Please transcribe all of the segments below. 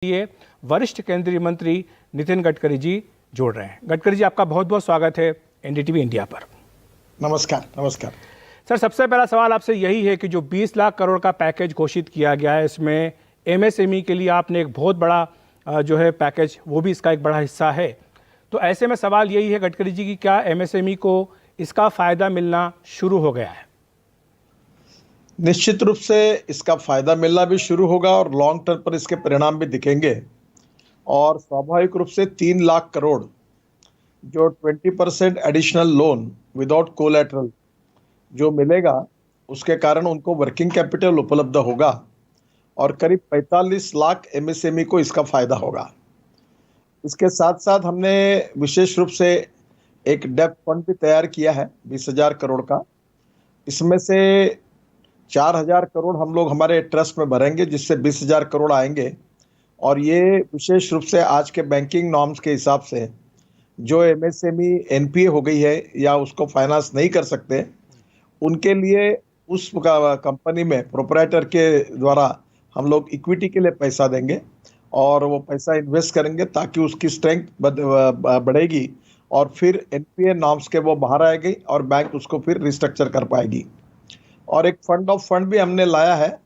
लिए वरिष्ठ केंद्रीय मंत्री नितिन गडकरी जी जोड़ रहे हैं। गडकरी जी, आपका बहुत बहुत स्वागत है एनडीटीवी इंडिया पर। नमस्कार। नमस्कार सर, सबसे पहला सवाल आपसे यही है कि जो 20 लाख करोड़ का पैकेज घोषित किया गया है, इसमें एमएसएमई के लिए आपने एक बहुत बड़ा जो है पैकेज, वो भी इसका एक बड़ा हिस्सा है। तो ऐसे में सवाल यही है गडकरी जी कि क्या एमएसएमई को इसका फायदा मिलना शुरू हो गया है? निश्चित रूप से इसका फायदा मिलना भी शुरू होगा और लॉन्ग टर्म पर इसके परिणाम भी दिखेंगे। और स्वाभाविक रूप से 3 लाख करोड़ जो 20% एडिशनल लोन विदाउट कोलैटरल जो मिलेगा, उसके कारण उनको वर्किंग कैपिटल उपलब्ध होगा और करीब 45 लाख एमएसएमई को इसका फायदा होगा। इसके साथ साथ हमने विशेष रूप से एक डेब्ट फंड भी तैयार किया है 20,000 करोड़ का। इसमें से 4,000 करोड़ हम लोग हमारे ट्रस्ट में भरेंगे, जिससे 20,000 करोड़ आएंगे। और ये विशेष रूप से आज के बैंकिंग नॉर्म्स के हिसाब से जो एमएसएमई एनपीए हो गई है या उसको फाइनेंस नहीं कर सकते, उनके लिए उस कंपनी में प्रोप्राइटर के द्वारा हम लोग इक्विटी के लिए पैसा देंगे और वो पैसा इन्वेस्ट करेंगे ताकि उसकी स्ट्रेंथ बढ़ेगी और फिर एनपीए नॉर्म्स के वो बाहर आएगी और बैंक उसको फिर रिस्ट्रक्चर कर पाएगी। और एक फंड ऑफ फंड भी हमने लाया है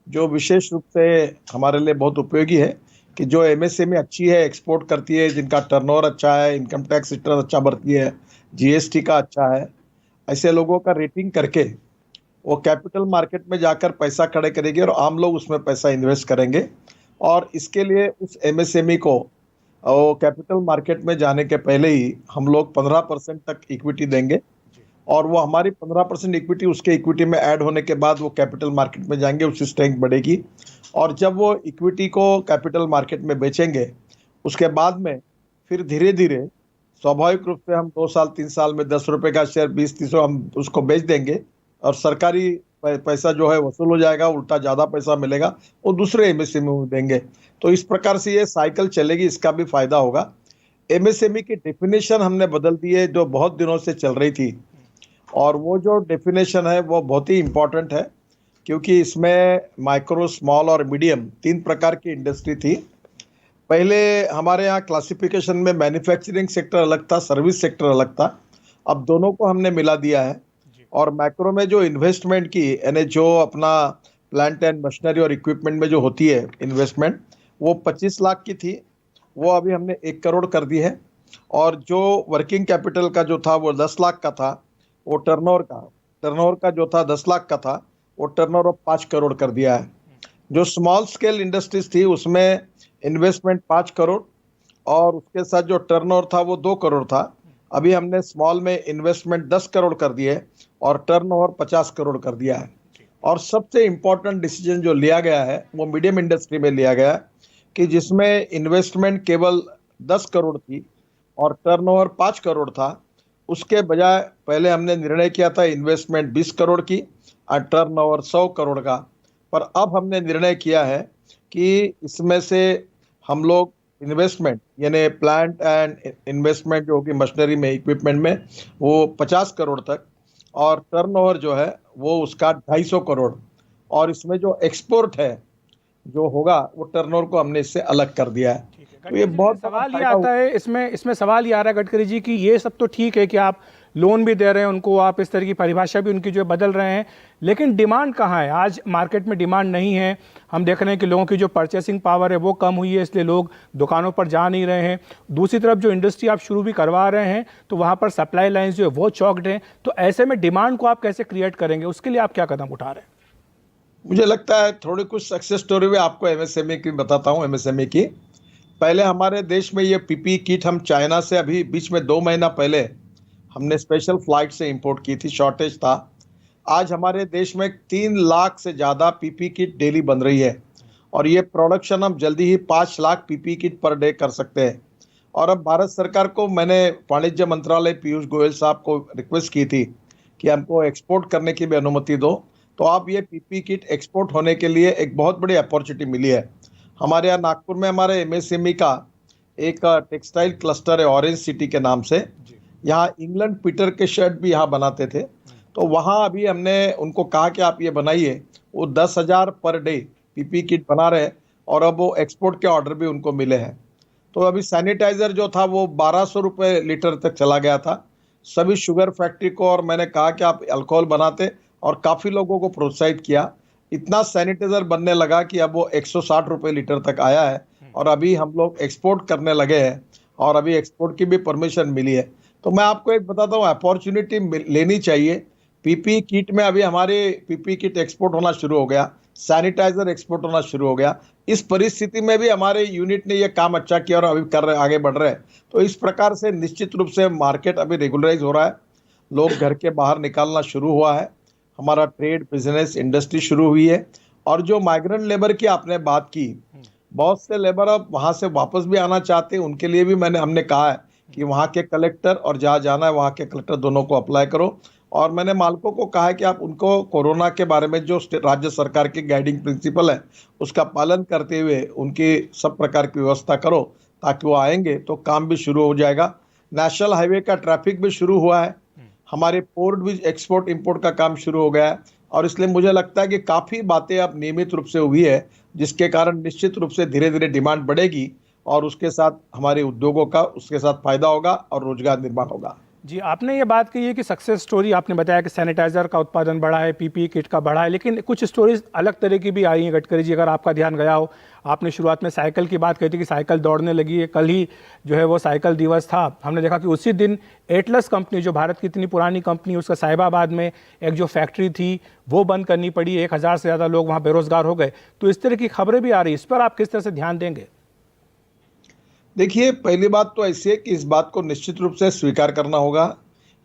जो विशेष रूप से हमारे लिए बहुत उपयोगी है कि जो एमएसएमई अच्छी है, एक्सपोर्ट करती है, जिनका टर्नओवर अच्छा है, इनकम टैक्स रिटर्न अच्छा भरती है, जीएसटी का अच्छा है, ऐसे लोगों का रेटिंग करके वो कैपिटल मार्केट में जाकर पैसा खड़े करेगी और आम लोग उसमें पैसा इन्वेस्ट करेंगे। और इसके लिए उस एमएसएमई को वो कैपिटल मार्केट में जाने के पहले ही हम लोग 15% तक इक्विटी देंगे और वो हमारी 15% इक्विटी उसके इक्विटी में ऐड होने के बाद वो कैपिटल मार्केट में जाएंगे, उसकी स्ट्रेंथ बढ़ेगी। और जब वो इक्विटी को कैपिटल मार्केट में बेचेंगे, उसके बाद में फिर धीरे धीरे स्वाभाविक रूप से हम 2 साल 3 साल में 10 रुपये का शेयर 20-30 हम उसको बेच देंगे और सरकारी पैसा जो है वसूल हो जाएगा, उल्टा ज़्यादा पैसा मिलेगा, वो दूसरे एमएसएमई में देंगे। तो इस प्रकार से ये साइकिल चलेगी, इसका भी फायदा होगा। एमएसएमई की डेफिनेशन हमने बदल दी है जो बहुत दिनों से चल रही थी, और वो जो डेफिनेशन है वो बहुत ही इम्पोर्टेंट है क्योंकि इसमें माइक्रो, स्मॉल और मीडियम 3 प्रकार की इंडस्ट्री थी। पहले हमारे यहाँ क्लासिफिकेशन में मैन्युफैक्चरिंग सेक्टर अलग था, सर्विस सेक्टर अलग था। अब दोनों को हमने मिला दिया है। और मैक्रो में जो इन्वेस्टमेंट की यानी जो अपना प्लांट एंड मशीनरी और इक्विपमेंट में जो होती है इन्वेस्टमेंट, वो 25 लाख की थी, वो अभी हमने 1 करोड़ कर दी है। और जो वर्किंग कैपिटल का जो था वो 10 लाख का था, वो टर्नओवर का जो था 10 लाख का था, वो टर्नओवर 5 करोड़ कर दिया है। जो स्मॉल स्केल इंडस्ट्रीज थी उसमें इन्वेस्टमेंट 5 करोड़ और उसके साथ जो टर्नओवर था वो 2 करोड़ था। अभी हमने स्मॉल में इन्वेस्टमेंट 10 करोड़ कर दिए और टर्नओवर 50 करोड़ कर दिया है। और सबसे इम्पोर्टेंट डिसीजन जो लिया गया है वो मीडियम इंडस्ट्री में लिया गया है कि जिसमें इन्वेस्टमेंट केवल 10 करोड़ थी और टर्नओवर 5 करोड़ था, उसके बजाय पहले हमने निर्णय किया था इन्वेस्टमेंट 20 करोड़ की और टर्नओवर 100 करोड़ का। पर अब हमने निर्णय किया है कि इसमें से हम लोग इन्वेस्टमेंट यानी प्लांट एंड इन्वेस्टमेंट जो होगी मशीनरी में, इक्विपमेंट में, वो 50 करोड़ तक और टर्नओवर जो है वो उसका 250 करोड़। और इसमें जो एक्सपोर्ट है जो होगा वो टर्नओवर को हमने इससे अलग कर दिया है। तो ये बहुत सवाल ये आता है, इसमें सवाल ये आ रहा है गडकरी जी कि ये सब तो ठीक है कि आप लोन भी दे रहे हैं उनको, आप इस तरह की परिभाषा भी उनकी जो बदल रहे हैं, लेकिन डिमांड कहाँ है? आज मार्केट में डिमांड नहीं है। हम देख रहे हैं कि लोगों की जो परचेसिंग पावर है वो कम हुई है, इसलिए लोग दुकानों पर जा नहीं रहे हैं। दूसरी तरफ जो इंडस्ट्री आप शुरू भी करवा रहे हैं तो वहाँ पर सप्लाई लाइन्स जो है वो चौकड हैं। तो ऐसे में डिमांड को आप कैसे क्रिएट करेंगे, उसके लिए आप क्या कदम उठा रहे हैं? मुझे लगता है थोड़ी कुछ सक्सेस स्टोरी भी आपको एमएसएमई की बताता हूँ। एमएसएमई की पहले हमारे देश में ये पीपी किट हम चाइना से अभी बीच में 2 महीना पहले हमने स्पेशल फ्लाइट से इंपोर्ट की थी, शॉर्टेज था। आज हमारे देश में 3 लाख से ज़्यादा पीपी किट डेली बन रही है और ये प्रोडक्शन हम जल्दी ही 5 lakh PP kit per day कर सकते हैं। और अब भारत सरकार को मैंने वाणिज्य मंत्रालय पीयूष गोयल साहब को रिक्वेस्ट की थी कि हमको एक्सपोर्ट करने की भी अनुमति दो। तो अब ये पीपी किट एक्सपोर्ट होने के लिए एक बहुत बड़ी अपॉर्चुनिटी मिली है। हमारे यहाँ नागपुर में हमारे एमएसएमई का एक टेक्सटाइल क्लस्टर है ऑरेंज सिटी के नाम से। यहाँ इंग्लैंड पीटर के शर्ट भी यहाँ बनाते थे, तो वहाँ अभी हमने उनको कहा कि आप ये बनाइए। वो 10,000 पर डे पीपी किट बना रहे हैं और अब वो एक्सपोर्ट के ऑर्डर भी उनको मिले हैं। तो अभी सैनिटाइजर जो था वो 1200 रुपये लीटर तक चला गया था सभी शुगर फैक्ट्री को, और मैंने कहा कि आप अल्कोहल बनाते, और काफ़ी लोगों को प्रोत्साहित किया। इतना सैनिटाइजर बनने लगा कि अब वो 160 रुपये लीटर तक आया है, और अभी हम लोग एक्सपोर्ट करने लगे हैं, और अभी एक्सपोर्ट की भी परमिशन मिली है। तो मैं आपको एक बताता हूँ, अपॉर्चुनिटी लेनी चाहिए। पीपी किट में अभी हमारे पीपी किट एक्सपोर्ट होना शुरू हो गया, सैनिटाइजर एक्सपोर्ट होना शुरू हो गया। इस परिस्थिति में भी हमारे यूनिट ने ये काम अच्छा किया और अभी कर रहे, आगे बढ़ रहे हैं। तो इस प्रकार से निश्चित रूप से मार्केट अभी रेगुलराइज हो रहा है, लोग घर के बाहर निकालना शुरू हुआ है, हमारा ट्रेड बिजनेस इंडस्ट्री शुरू हुई है। और जो माइग्रेंट लेबर की आपने बात की, बहुत से लेबर अब वहाँ से वापस भी आना चाहते हैं, उनके लिए भी हमने कहा है कि वहाँ के कलेक्टर और जहाँ जाना है वहाँ के कलेक्टर दोनों को अप्लाई करो। और मैंने मालिकों को कहा है कि आप उनको कोरोना के बारे में जो राज्य सरकार की गाइडिंग प्रिंसिपल है उसका पालन करते हुए उनकी सब प्रकार की व्यवस्था करो, ताकि वो आएंगे तो काम भी शुरू हो जाएगा। नेशनल हाईवे का ट्रैफिक भी शुरू हुआ है, हमारे पोर्ट भी एक्सपोर्ट इंपोर्ट का काम शुरू हो गया है, और इसलिए मुझे लगता है कि काफ़ी बातें अब नियमित रूप से हुई है, जिसके कारण निश्चित रूप से धीरे धीरे डिमांड बढ़ेगी, और उसके साथ हमारे उद्योगों का उसके साथ फायदा होगा और रोजगार निर्माण होगा। जी, आपने ये बात कही है कि सक्सेस स्टोरी आपने बताया कि सैनिटाइजर का उत्पादन बढ़ा है, पीपीई किट का बढ़ा है, लेकिन कुछ स्टोरीज अलग तरह की भी आई हैं गडकरी जी, अगर आपका ध्यान गया हो। आपने शुरुआत में साइकिल की बात कही थी कि साइकिल दौड़ने लगी है, कल ही जो है वो साइकिल दिवस था। हमने देखा कि उसी दिन एटलस कंपनी, जो भारत की इतनी पुरानी कंपनी, उसका साहिबाबाद में एक जो फैक्ट्री थी वो बंद करनी पड़ी, 1000 से ज़्यादा लोग वहाँ बेरोजगार हो गए। तो इस तरह की खबरें भी आ रही, इस पर आप किस तरह से ध्यान देंगे? देखिए, पहली बात तो ऐसी है कि इस बात को निश्चित रूप से स्वीकार करना होगा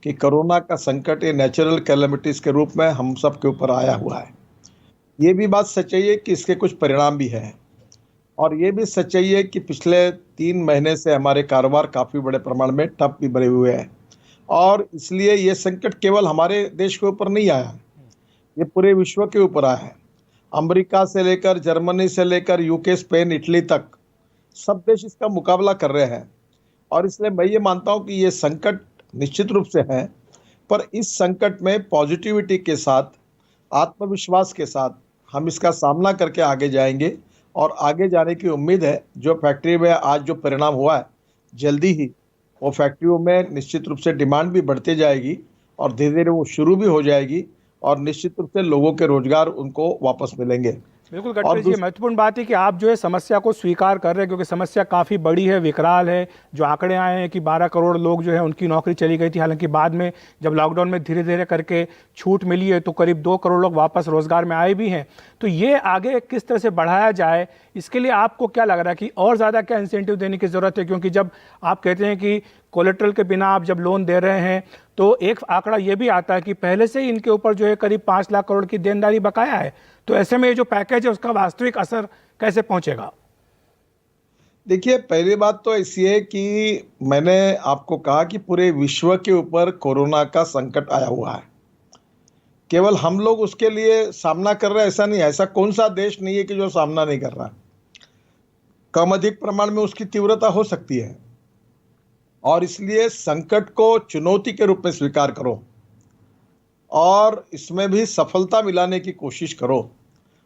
कि कोरोना का संकट ये नेचुरल कैलेमिटीज के रूप में हम सब के ऊपर आया हुआ है। ये भी बात सच्चाई है कि इसके कुछ परिणाम भी हैं, और ये भी सच्चाई है कि पिछले 3 महीने से हमारे कारोबार काफ़ी बड़े प्रमाण में ठप भी बने हुए हैं, और इसलिए ये संकट केवल हमारे देश के ऊपर नहीं आया है, ये पूरे विश्व के ऊपर आया है। अमेरिका से लेकर जर्मनी से लेकर यूके, स्पेन, इटली तक सब देश इसका मुकाबला कर रहे हैं, और इसलिए मैं ये मानता हूँ कि ये संकट निश्चित रूप से है, पर इस संकट में पॉजिटिविटी के साथ, आत्मविश्वास के साथ हम इसका सामना करके आगे जाएंगे, और आगे जाने की उम्मीद है। जो फैक्ट्री में आज जो परिणाम हुआ है, जल्दी ही वो फैक्ट्रियों में निश्चित रूप से डिमांड भी बढ़ती जाएगी, और धीरे धीरे वो शुरू भी हो जाएगी, और निश्चित रूप से लोगों के रोजगार उनको वापस मिलेंगे। बिल्कुल गडकरी जी, महत्वपूर्ण बात है कि आप जो है समस्या को स्वीकार कर रहे हैं, क्योंकि समस्या काफ़ी बड़ी है, विकराल है। जो आंकड़े आए हैं कि 12 करोड़ लोग जो है उनकी नौकरी चली गई थी, हालांकि बाद में जब लॉकडाउन में धीरे धीरे करके छूट मिली है तो करीब 2 करोड़ लोग वापस रोजगार में आए भी हैं। तो ये आगे किस तरह से बढ़ाया जाए, इसके लिए आपको क्या लग रहा है कि और ज़्यादा क्या इंसेंटिव देने की ज़रूरत है? क्योंकि जब आप कहते हैं कि कोलेट्रल के बिना आप जब लोन दे रहे हैं, तो एक आंकड़ा ये भी आता है कि पहले से ही इनके ऊपर जो है करीब 5 लाख करोड़ की देनदारी बकाया है। तो ऐसे में ये जो पैकेज है उसका वास्तविक असर कैसे पहुंचेगा? देखिए, पहली बात तो ऐसी है कि मैंने आपको कहा कि पूरे विश्व के ऊपर कोरोना का संकट आया हुआ है, केवल हम लोग उसके लिए सामना कर रहे हैं ऐसा नहीं है। ऐसा कौन सा देश नहीं है कि जो सामना नहीं कर रहा। कम अधिक प्रमाण में उसकी तीव्रता हो सकती है, और इसलिए संकट को चुनौती के रूप में स्वीकार करो, और इसमें भी सफलता मिलाने की कोशिश करो,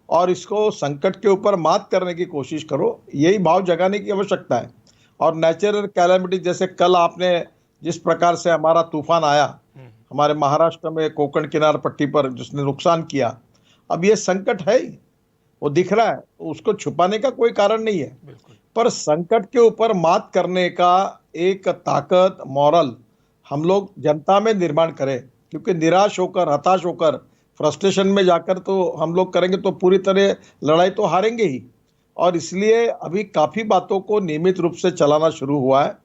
और इसको संकट के ऊपर मात करने की कोशिश करो। यही भाव जगाने की आवश्यकता है। और नेचुरल कैलेमिटी, जैसे कल आपने जिस प्रकार से हमारा तूफान आया हमारे महाराष्ट्र में कोकण किनार पट्टी पर, जिसने नुकसान किया, अब ये संकट है ही, वो दिख रहा है, तो उसको छुपाने का कोई कारण नहीं है। पर संकट के ऊपर मात करने का एक ताकत, मॉरल हम लोग जनता में निर्माण करें, क्योंकि निराश होकर, हताश होकर, फ्रस्ट्रेशन में जाकर तो हम लोग करेंगे तो पूरी तरह लड़ाई तो हारेंगे ही। और इसलिए अभी काफ़ी बातों को नियमित रूप से चलाना शुरू हुआ है,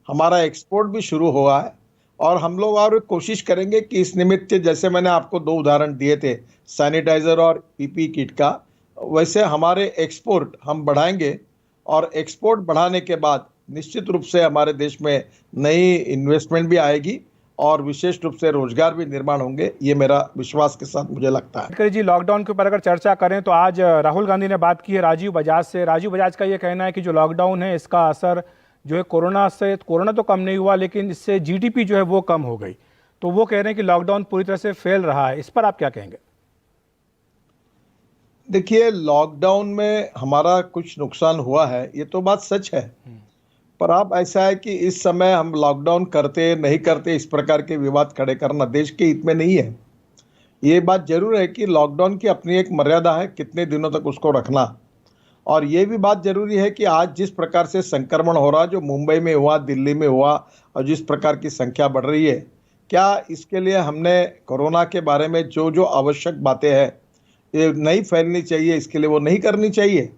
हमारा एक्सपोर्ट भी शुरू हुआ है, और हम लोग और कोशिश करेंगे कि इस निमित्त, जैसे मैंने आपको 2 उदाहरण दिए थे सैनिटाइज़र और पीपी किट का, वैसे हमारे एक्सपोर्ट हम बढ़ाएंगे, और एक्सपोर्ट बढ़ाने के बाद निश्चित रूप से हमारे देश में नई इन्वेस्टमेंट भी आएगी, और विशेष रूप से रोजगार भी निर्माण होंगे। ये मेरा विश्वास के साथ मुझे लगता है। गडकरी जी, लॉकडाउन के ऊपर अगर चर्चा करें तो आज राहुल गांधी ने बात की है राजीव बजाज से। राजीव बजाज का ये कहना है कि जो लॉकडाउन है इसका असर जो है कोरोना तो कम नहीं हुआ, लेकिन इससे जीडीपी जो है वो कम हो गई। तो वो कह रहे हैं कि लॉकडाउन पूरी तरह से फेल रहा है। इस पर आप क्या कहेंगे? देखिए, लॉकडाउन में हमारा कुछ नुकसान हुआ है, ये तो बात सच है। पर अब ऐसा है कि इस समय हम लॉकडाउन करते नहीं करते इस प्रकार के विवाद खड़े करना देश के हित में नहीं है। ये बात जरूर है कि लॉकडाउन की अपनी एक मर्यादा है, कितने दिनों तक उसको रखना। और ये भी बात जरूरी है कि आज जिस प्रकार से संक्रमण हो रहा, जो मुंबई में हुआ, दिल्ली में हुआ, और जिस प्रकार की संख्या बढ़ रही है, क्या इसके लिए हमने कोरोना के बारे में जो जो आवश्यक बातें हैं ये नहीं फैलनी चाहिए, इसके लिए वो नहीं करनी चाहिए।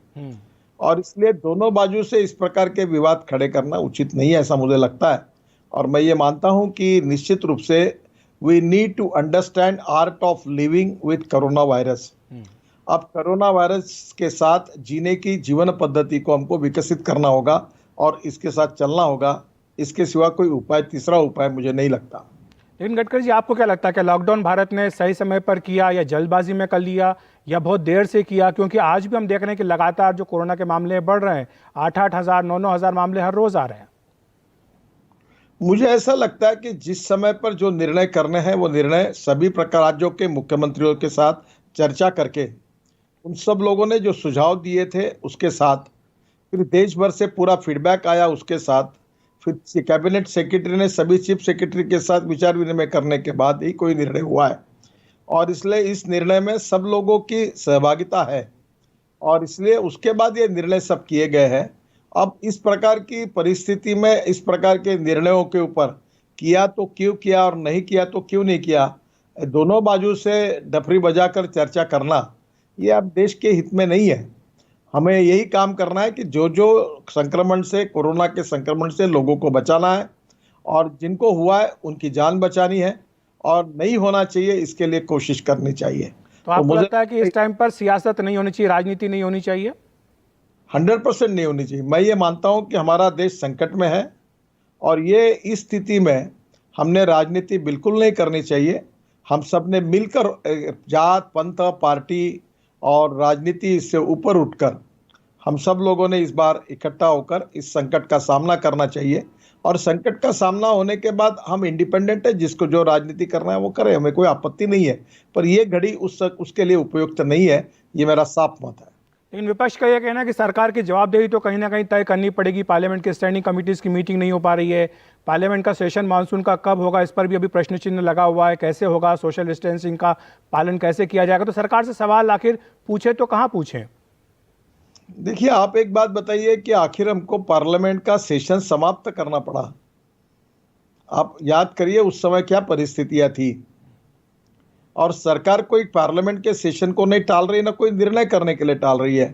और इसलिए दोनों बाजू से इस प्रकार के विवाद खड़े करना उचित नहीं है, ऐसा मुझे लगता है। और मैं ये मानता हूं कि निश्चित रूप से we need to understand art of living with corona virus. अब कोरोना वायरस के साथ जीने की जीवन पद्धति को हमको विकसित करना होगा और इसके साथ चलना होगा। इसके सिवा कोई उपाय, तीसरा उपाय मुझे नहीं लगता। लेकिन गडकरी जी, आपको क्या लगता है कि लॉकडाउन भारत ने सही समय पर किया या जल्दबाजी में कर लिया या बहुत देर से किया? क्योंकि आज भी हम देख रहे हैं कि लगातार जो कोरोना के मामले बढ़ रहे हैं, 8-8 हज़ार 9-9 हज़ार मामले हर रोज आ रहे हैं। मुझे ऐसा लगता है कि जिस समय पर जो निर्णय करने हैं वो निर्णय सभी प्रकार राज्यों के मुख्यमंत्रियों के साथ चर्चा करके, उन सब लोगों ने जो सुझाव दिए थे उसके साथ, फिर देश भर से पूरा फीडबैक आया उसके साथ, फिर कैबिनेट सेक्रेटरी ने सभी चीफ सेक्रेटरी के साथ विचार विनिमय करने के बाद ही कोई निर्णय हुआ है। और इसलिए इस निर्णय में सब लोगों की सहभागिता है और इसलिए उसके बाद ये निर्णय सब किए गए हैं। अब इस प्रकार की परिस्थिति में इस प्रकार के निर्णयों के ऊपर किया तो क्यों किया और नहीं किया तो क्यों नहीं किया, दोनों बाजू से डफरी बजाकर चर्चा करना ये अब देश के हित में नहीं है। हमें यही काम करना है कि जो जो संक्रमण से, कोरोना के संक्रमण से लोगों को बचाना है और जिनको हुआ है उनकी जान बचानी है और नहीं होना चाहिए, इसके लिए कोशिश करनी चाहिए। तो आपको लगता है कि इस टाइम पर सियासत नहीं होनी चाहिए, राजनीति नहीं होनी चाहिए? 100% नहीं होनी चाहिए। मैं ये मानता हूं कि हमारा देश संकट में है और ये इस स्थिति में हमने राजनीति बिल्कुल नहीं करनी चाहिए। हम सब ने मिलकर जात, पंथ, पार्टी और राजनीति से ऊपर उठकर हम सब लोगों ने इस बार इकट्ठा होकर इस संकट का सामना करना चाहिए। और संकट का सामना होने के बाद हम इंडिपेंडेंट है, जिसको जो राजनीति करना है वो करे, हमें कोई आपत्ति नहीं है। पर ये घड़ी उसके लिए उपयुक्त नहीं है, ये मेरा साफ मत है। लेकिन विपक्ष का यह कहना है कि सरकार की जवाबदेही तो कहीं ना कहीं तय करनी पड़ेगी। पार्लियामेंट की स्टैंडिंग कमिटीज की मीटिंग नहीं हो पा रही है, पार्लियामेंट का सेशन मानसून का कब होगा इस पर भी अभी प्रश्न चिन्ह लगा हुआ है, कैसे होगा, सोशल डिस्टेंसिंग का पालन कैसे किया जाएगा। तो सरकार से सवाल आखिर पूछे तो कहाँ पूछें? देखिए, आप एक बात बताइए कि आखिर हमको पार्लियामेंट का सेशन समाप्त करना पड़ा। आप याद करिए उस समय क्या परिस्थितियां थी। और सरकार कोई पार्लियामेंट के सेशन को नहीं टाल रही, ना कोई निर्णय करने के लिए टाल रही है।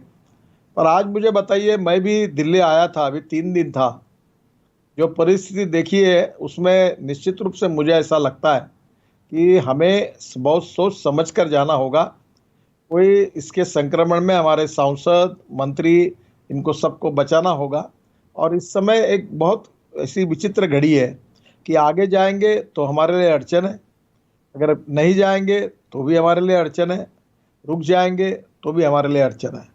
पर आज मुझे बताइए, मैं भी दिल्ली आया था, अभी 3 दिन था, जो परिस्थिति देखी है उसमें निश्चित रूप से मुझे ऐसा लगता है कि हमें बहुत सोच समझ कर जाना होगा। कोई इसके संक्रमण में हमारे सांसद, मंत्री, इनको सबको बचाना होगा। और इस समय एक बहुत ऐसी विचित्र घड़ी है कि आगे जाएंगे तो हमारे लिए अड़चन है, अगर नहीं जाएंगे तो भी हमारे लिए अड़चन है, रुक जाएंगे तो भी हमारे लिए अड़चन है।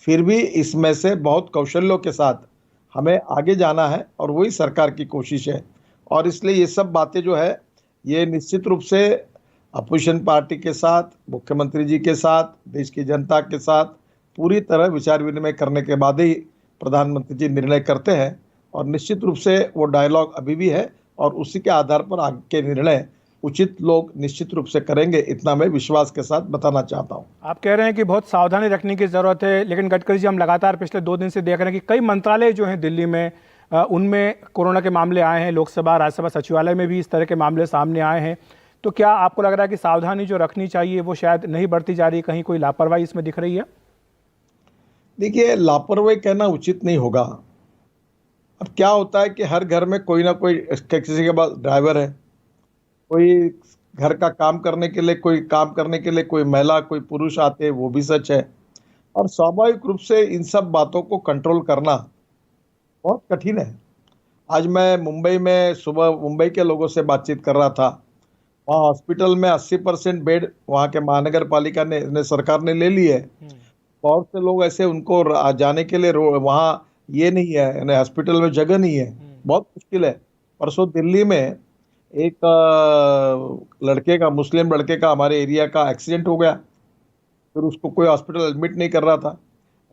फिर भी इसमें से बहुत कौशल्यों के साथ हमें आगे जाना है और वही सरकार की कोशिश है। और इसलिए ये सब बातें जो है ये निश्चित रूप से अपोजिशन पार्टी के साथ, मुख्यमंत्री जी के साथ, देश की जनता के साथ पूरी तरह विचार विनिमय करने के बाद ही प्रधानमंत्री जी निर्णय करते हैं। और निश्चित रूप से वो डायलॉग अभी भी है और उसी के आधार पर आगे के निर्णय उचित लोग निश्चित रूप से करेंगे, इतना मैं विश्वास के साथ बताना चाहता हूं। आप कह रहे हैं कि बहुत सावधानी रखने की जरूरत है, लेकिन गडकरी जी, हम लगातार पिछले 2 दिन से देख रहे हैं कि कई मंत्रालय जो हैं दिल्ली में, उनमें कोरोना के मामले आए हैं। लोकसभा, राज्यसभा सचिवालय में भी इस तरह के मामले सामने आए हैं। तो क्या आपको लग रहा है कि सावधानी जो रखनी चाहिए वो शायद नहीं बरती जा रही, कहीं कोई लापरवाही इसमें दिख रही है? देखिए, लापरवाही कहना उचित नहीं होगा। अब क्या होता है कि हर घर में कोई ना कोई, किसी के पास ड्राइवर है, कोई घर का काम करने के लिए, कोई महिला, कोई पुरुष आते हैं, वो भी सच है। और स्वाभाविक रूप से इन सब बातों को कंट्रोल करना बहुत कठिन है। आज मैं मुंबई में सुबह मुंबई के लोगों से बातचीत कर रहा था। वहाँ हॉस्पिटल में 80% बेड वहाँ के महानगर पालिका ने सरकार ने ले ली है। बहुत से लोग ऐसे, उनको जाने के लिए वहाँ ये नहीं है, यानी हॉस्पिटल में जगह नहीं है, बहुत मुश्किल है। परसों दिल्ली में एक लड़के का, मुस्लिम लड़के का, हमारे एरिया का एक्सीडेंट हो गया। फिर उसको कोई हॉस्पिटल एडमिट नहीं कर रहा था।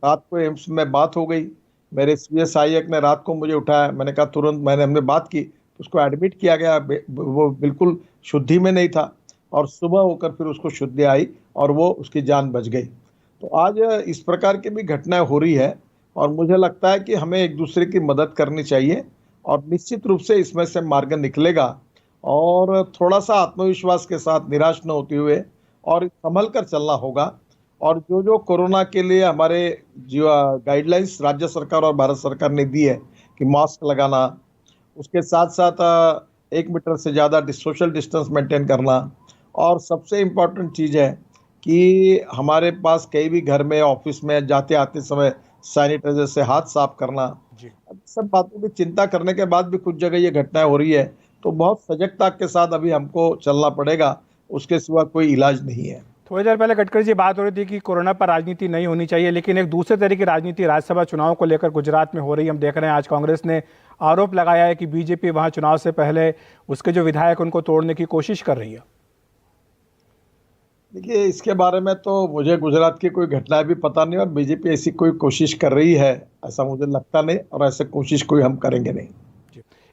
रात को एम्स में बात हो गई, मेरे सीएसआईएक ने रात को मुझे उठाया, मैंने कहा तुरंत, हमने बात की, उसको एडमिट किया गया। वो बिल्कुल शुद्धि में नहीं था और सुबह होकर फिर उसको शुद्धि आई और वो उसकी जान बच गई। तो आज इस प्रकार की भी घटनाएं हो रही है और मुझे लगता है कि हमें एक दूसरे की मदद करनी चाहिए और निश्चित रूप से इसमें से मार्ग निकलेगा। और थोड़ा सा आत्मविश्वास के साथ, निराश न होते हुए और संभल कर चलना होगा। और जो जो कोरोना के लिए हमारे जो गाइडलाइंस राज्य सरकार और भारत सरकार ने दी है कि मास्क लगाना, उसके साथ साथ 1 मीटर से ज़्यादा सोशल डिस्टेंस मेंटेन करना, और सबसे इम्पोर्टेंट चीज़ है कि हमारे पास कहीं भी घर में, ऑफिस में जाते आते समय सैनिटाइजर से हाथ साफ करना। जी। अब सब बातों की चिंता करने के बाद भी कुछ जगह ये घटनाएं हो रही है, तो बहुत सजगता के साथ अभी हमको चलना पड़ेगा, उसके सिवा कोई इलाज नहीं है। थोड़ी देर पहले गडकरी जी बात हो रही थी कि कोरोना पर राजनीति नहीं होनी चाहिए, लेकिन एक दूसरे तरह की राजनीति राज्यसभा चुनाव को लेकर गुजरात में हो रही है। हम देख रहे हैं आज कांग्रेस ने आरोप लगाया है कि बीजेपी वहां चुनाव से पहले उसके जो विधायक उनको तोड़ने की कोशिश कर रही है। देखिए, इसके बारे में तो मुझे गुजरात की कोई घटना भी पता नहीं और बीजेपी ऐसी कोई कोशिश कर रही है ऐसा मुझे लगता नहीं, और ऐसे कोशिश कोई हम करेंगे नहीं।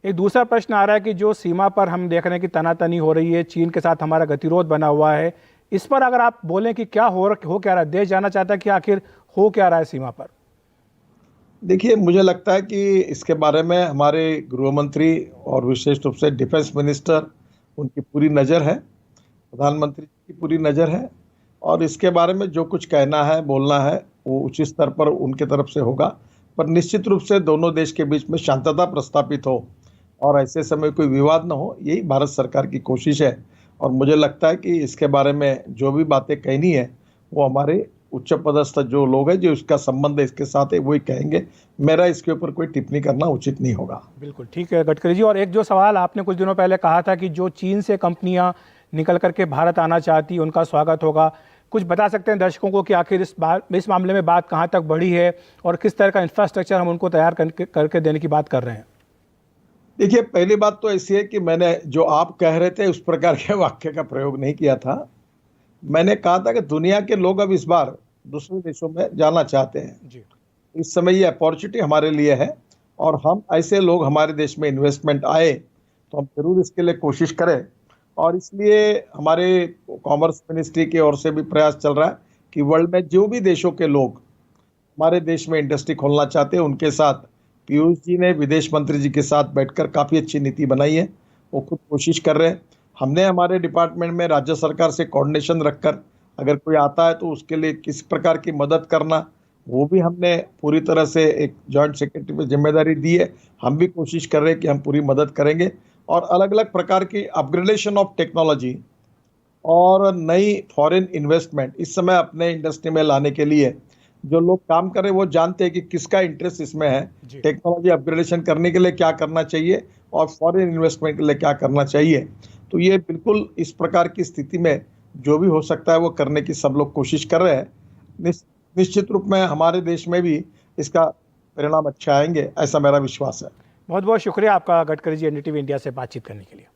एक दूसरा प्रश्न आ रहा है कि जो सीमा पर हम देख रहे हैं कि तनातनी हो रही है, चीन के साथ हमारा गतिरोध बना हुआ है, इस पर अगर आप बोलें कि क्या हो क्या रहा है, देश जानना चाहता है कि आखिर हो क्या रहा है सीमा पर। देखिए, मुझे लगता है कि इसके बारे में हमारे गृह मंत्री और विशेष रूप से डिफेंस मिनिस्टर, उनकी पूरी नज़र है, प्रधानमंत्री की पूरी नज़र है, और इसके बारे में जो कुछ कहना है, बोलना है, वो उचित स्तर पर उनके तरफ से होगा। पर निश्चित रूप से दोनों देश के बीच में शांतता प्रस्थापित हो और ऐसे समय कोई विवाद न हो, यही भारत सरकार की कोशिश है। और मुझे लगता है कि इसके बारे में जो भी बातें कहनी है वो हमारे उच्च पदस्थ जो लोग हैं, जो इसका संबंध है इसके साथ है, वही कहेंगे। मेरा इसके ऊपर कोई टिप्पणी करना उचित नहीं होगा। बिल्कुल ठीक है गडकरी जी। और एक जो सवाल आपने कुछ दिनों पहले कहा था कि जो चीन से कंपनियां निकल करके भारत आना चाहती, उनका स्वागत होगा, कुछ बता सकते हैं दर्शकों को कि आखिर इस मामले में बात कहां तक बढ़ी है और किस तरह का इंफ्रास्ट्रक्चर हम उनको तैयार करके देने की बात कर रहे हैं। देखिए, पहली बात तो ऐसी है कि मैंने जो आप कह रहे थे उस प्रकार के वाक्य का प्रयोग नहीं किया था। मैंने कहा था कि दुनिया के लोग अब इस बार दूसरे देशों में जाना चाहते हैं जी। इस समय ये अपॉर्चुनिटी हमारे लिए है और हम ऐसे लोग हमारे देश में इन्वेस्टमेंट आए तो हम जरूर इसके लिए कोशिश करें। और इसलिए हमारे कॉमर्स मिनिस्ट्री की ओर से भी प्रयास चल रहा है कि वर्ल्ड में जो भी देशों के लोग हमारे देश में इंडस्ट्री खोलना चाहते हैं, उनके साथ पीयूष जी ने विदेश मंत्री जी के साथ बैठकर काफ़ी अच्छी नीति बनाई है। वो खुद कोशिश कर रहे हैं। हमने हमारे डिपार्टमेंट में राज्य सरकार से कोऑर्डिनेशन रखकर अगर कोई आता है तो उसके लिए किस प्रकार की मदद करना, वो भी हमने पूरी तरह से एक जॉइंट सेक्रेटरी पे जिम्मेदारी दी है। हम भी कोशिश कर रहे हैं कि हम पूरी मदद करेंगे और अलग अलग प्रकार की अपग्रेडेशन ऑफ टेक्नोलॉजी और नई फॉरेन इन्वेस्टमेंट इस समय अपने इंडस्ट्री में लाने के लिए जो लोग काम कर रहे हैं वो जानते हैं कि किसका इंटरेस्ट इसमें है। टेक्नोलॉजी अपग्रेडेशन करने के लिए क्या करना चाहिए और फॉरेन इन्वेस्टमेंट के लिए क्या करना चाहिए। तो ये बिल्कुल इस प्रकार की स्थिति में जो भी हो सकता है वो करने की सब लोग कोशिश कर रहे हैं। निश्चित रूप में हमारे देश में भी इसका परिणाम अच्छा आएंगे, ऐसा मेरा विश्वास है। बहुत बहुत शुक्रिया आपका गडकरी जी, एनडीटीवी इंडिया से बातचीत करने के लिए।